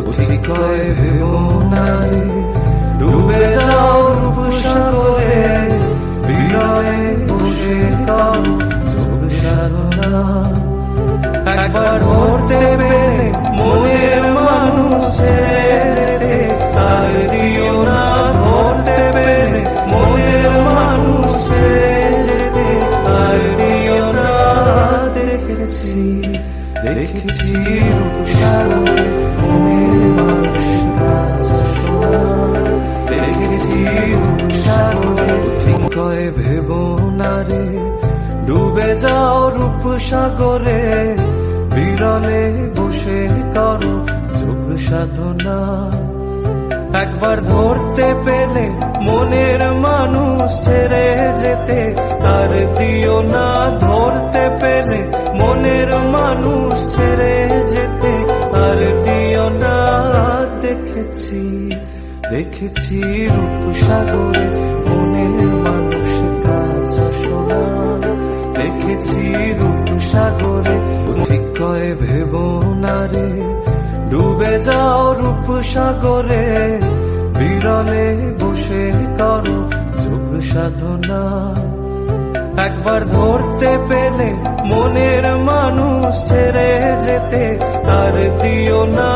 অতিকয় ভেবো না রে, ডুবে যাও রূপসাগরে, বিরলে বসে কাও যোগ সাধনা। একবার ধরতে পেলে মনের মানুষ ছেড়ে যেতে, আর দিও না ধরতে পেলে মনের মানুষ ছেড়ে যেতে, আর দিও না। দেখেছি দেখেছি রূপসাগরে মনের মানুষ কাজ শোনা, দেখেছি রূপসাগরে। অতিকয় ভেবো না রে, ডুবে যাও রূপসাগরে, বিরলে বসে করো যোগ সাধনা। একবার ধরতে পেলে মনের মানুষ ছেড়ে যেতে, আর দিও না ধরতে পেলে মনের মানুষ ছেড়ে যেতে, আর দিও না। দেখেছি দেখেছি রূপসাগরে মনের মানুষ কাজ শোনা, দেখেছি রূপসাগরে। অতিকয় ভেবো না রে, ডুবে যাও রূপসাগরে, বিরলে বসে করো যোগ সাধনা। একবার ধরতে পেলে মনের মানুষ ছেড়ে যেতে, আর দিও না।